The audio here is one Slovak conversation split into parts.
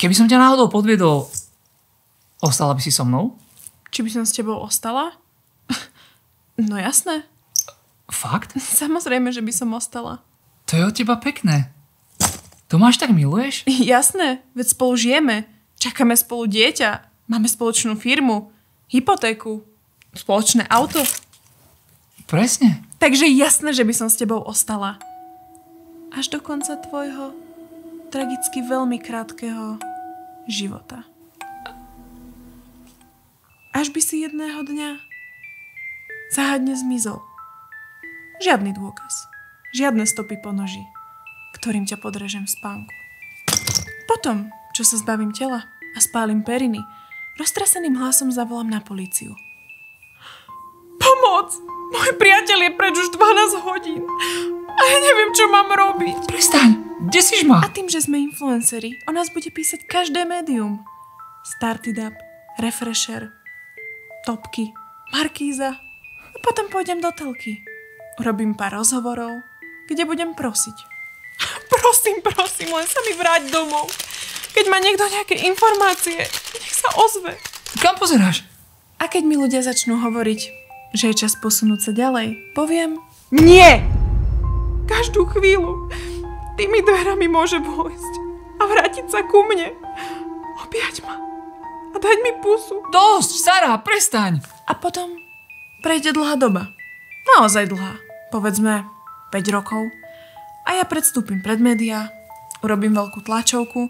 Keby som ťa náhodou podviedol, ostala by si so mnou? Či by som s tebou ostala? No jasné. Fakt? Samozrejme, že by som ostala. To je od teba pekné. To máš tak miluješ? Jasné, veď spolu žijeme. Čakáme spolu dieťa. Máme spoločnú firmu. Hypotéku. Spoločné auto. Presne. Takže jasné, že by som s tebou ostala. Až do konca tvojho tragicky veľmi krátkeho života. Až by si jedného dňa záhadne zmizol. Žiadny dôkaz. Žiadne stopy po noži, ktorým ťa podrežem v spánku. Potom, čo sa zbavím tela a spálim periny, roztraseným hlasom zavolám na políciu. Pomoc! Môj priateľ je preč už 12 hodín. A ja neviem, čo mám robiť. Prestaň, desiš ma. A tým, že sme influenceri, o nás bude písať každé médium. Startup, Refresher, Topky, Markíza. A potom pôjdem do telky. Urobím pár rozhovorov, kde budem prosiť. Prosím, len sa mi vráť domov. Keď má niekto nejaké informácie, nech sa ozve. Kam pozeráš? A keď mi ľudia začnú hovoriť, že je čas posunúť sa ďalej, poviem nie! Každú chvíľu tými dverami môže vojsť a vrátiť sa ku mne. Objať ma a dať mi pusu. Dosť, Sara, prestaň. A potom prejde dlhá doba. Naozaj dlhá. Povedzme 5 rokov. A ja predstúpim pred médiá, urobím veľkú tlačovku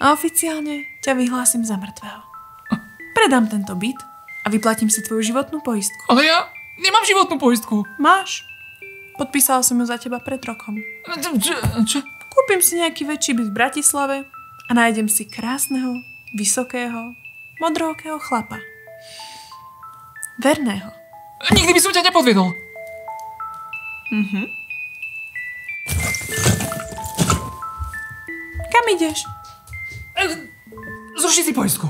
a oficiálne ťa vyhlásim za mŕtvého. Predám tento byt a vyplatím si tvoju životnú poistku. Ale ja nemám životnú poistku. Máš. Podpísala som ju za teba pred rokom. Čo? Kúpim si nejaký väčší byt v Bratislave a nájdem si krásneho, vysokého, modrookého chlapa. Verného. Nikdy by som ťa nepodviedol. Kam ideš? Zruši si poistku.